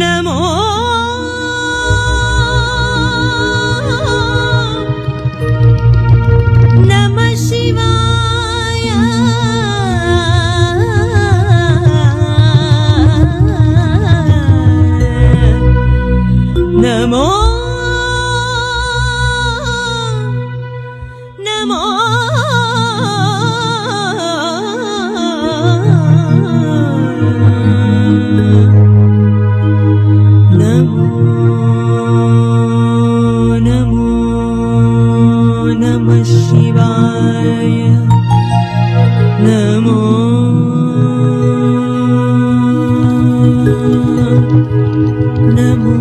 नमो नमः शिवाय नमो नमो नमः शिवाय नमो नमो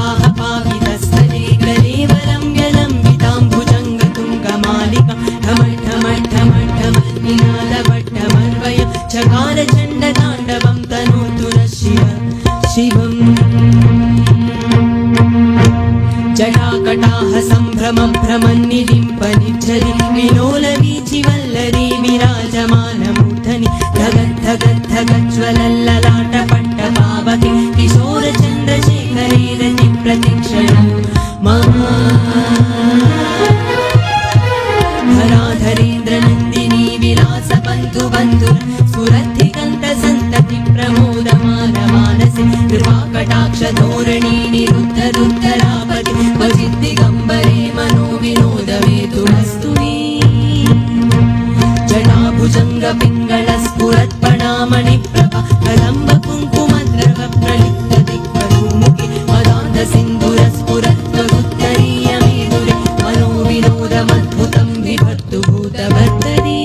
जटाटवीकलज्जलप्रवाहपावितस्थले कलेवरं व्यलम्बिताम्बुजङ्गतुङ्गमालिका ढमढमढमढमन्निनादभट्टमर्वय चकारचण्डताण्डवं तनोतु नः शिवम् जटाकटाह सम्भ्रमभ्रमन्निलिम्पनिच्छरि विलोलवीचिवल्लरी विराजमानमूर्धनि धगद्धगद्धगज्ज्वलल्ललाटपट्टपावके किशोरचन्द्रशेखरे रतिप्रतिक्षणं मम धराधरेन्द्रनन्दिनी विलासबन्धुबन्धुर स्फुरद्धिकन्तसन्तति प्रमोदमानमानसे कृपाकटाक्षधोरणी निरुद्धरुद्धरापति क्वचिद्दिगम्बरे मनोविनोदवेतुमस्तु मे जटाभुजङ्गपिङ्गलस्फुरत्पणामणिप्रभा कदम्बकुङ्कुमद्रव प्रलिप्तदिक्पदुमुखे मदान्धसिन्धुरस्फुरत्वरुत्तरीयमेदुरे मनोविनोदमद्भुतं विभर्तु भूतभर्तरी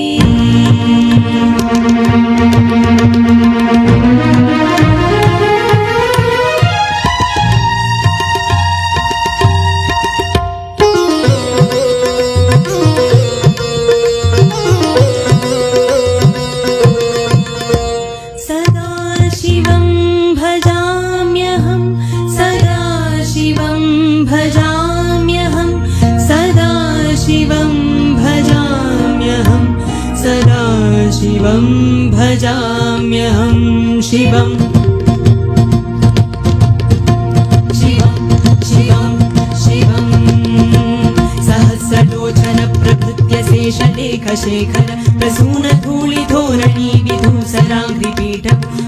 शिवं भजाम्यहं शिवम् शिवं शिवं शिवं सहस्रलोचन प्रभृत्य शेषलेखशेखर प्रसूनधूलिधोरणी विधूसराङ्घ्रिपीठ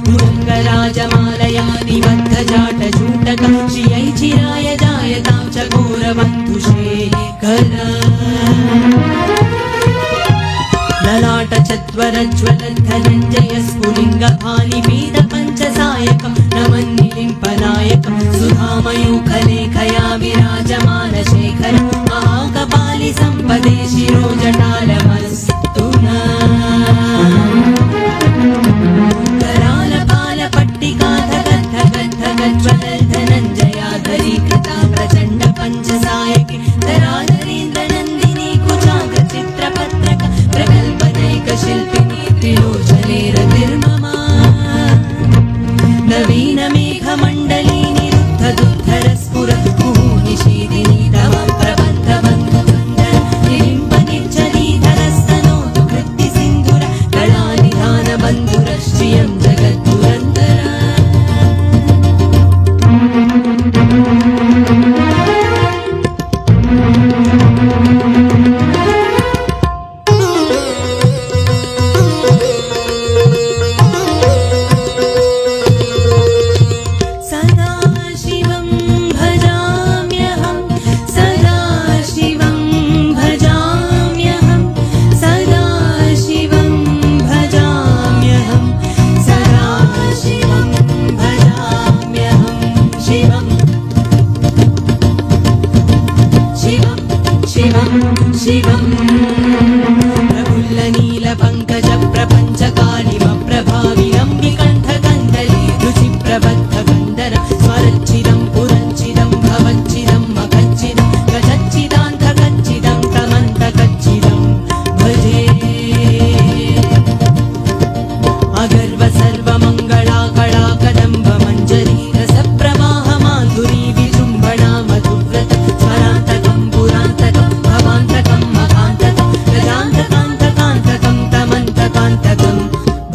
मृङ्गराजमालया निबद्धजाटचूटक श्रियै चिराय जायतां चकोरबन्धुशेखर ललाटचत्वरज्वलद्धनञ्जय स्फुलिङ्गफालिपीतपञ्चसायकं नमन्निलिम्पनायकं सुधामयूखलेखया विराजमानशेखर महाकपालि सम्पदे शिरोजटालमस्तु करालपालपट्टिका धगद्धगद्धगज्ज्वलद्धनञ्जयाधरीकृता प्रचण्ड पञ्चसायके धराधरेन्द्रनन्दिनी कुचाग्रचित्रपत्रक प्रकल्पनैकशिल्पिनी त्रिलोचने रतिर्मम नवीनमेघमण्डली निरुद्धदुद्धरस्फुरत् निषेदिनी तव प्रबन्धबन्धुवन्दन निलिम्पनिर्झरी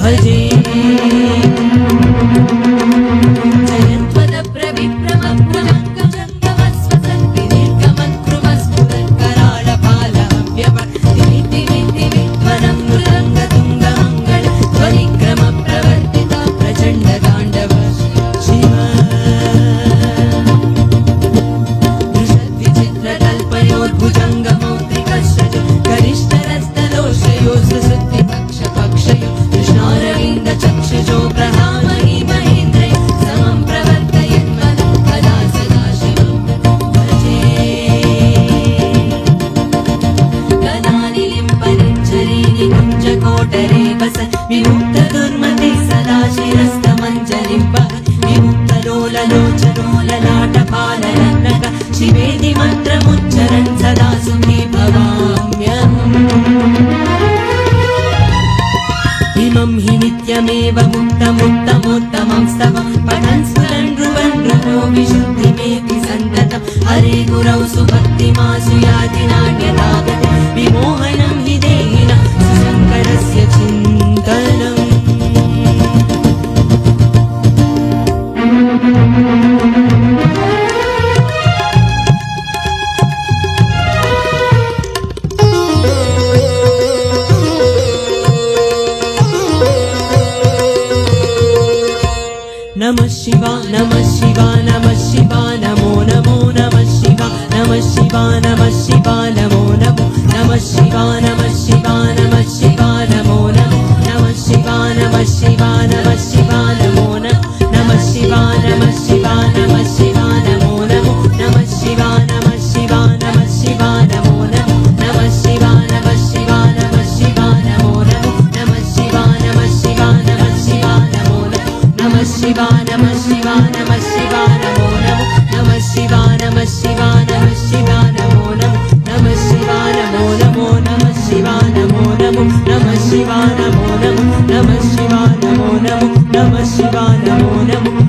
भजे विमुक्त दुर्मते सदा शिरस्तमञ्जलिम्ब विमुक्तलोललोचनोललाटपालननक शिवेति मन्त्रमुच्चरन् सदा सुखी भवाम्यहम् इमं हि नित्यमेव मुक्तमुत्तमोत्तमं स्तवं पठन् स्फुरन् रुवन् रुवो विशुद्धिमेति सन्ततं हरे गुरौ सुभक्तिमासु याति नान्यदागत विमोहनं हि देहिनः सुशङ्करस्य चिन्तनम् नमः शिवा नमः शिवा नमः शिवा नमो नमो नमः शिवा नमः शिवा नमः शिवा नमो नमो नमः शिवा नमः शिवा नमः शिवा नमो नमो नमः शिवा नमः शिवा नमः शिवा नमो नमः शिवा नमः शिवा नमः शिवा नमो नमो नमः शिवा नमः शिवा नमः शिवा नमो नमो नमः शिवा नमः शिवा नमः शिवा नमो नमो नमः शिवा नमः शिवा नमः शिवा नमो नमः शिवा नमः शिवा नमः शिवा नमो नमो नमः शिवा नमः शिवा नमः शिवा नमो नमो नमः शिवा नमो नमो नमः शिवा नमो नमो नमः शिवा नमो नमो नमः शिवा नमो नमो नमः शिवा नमो नमो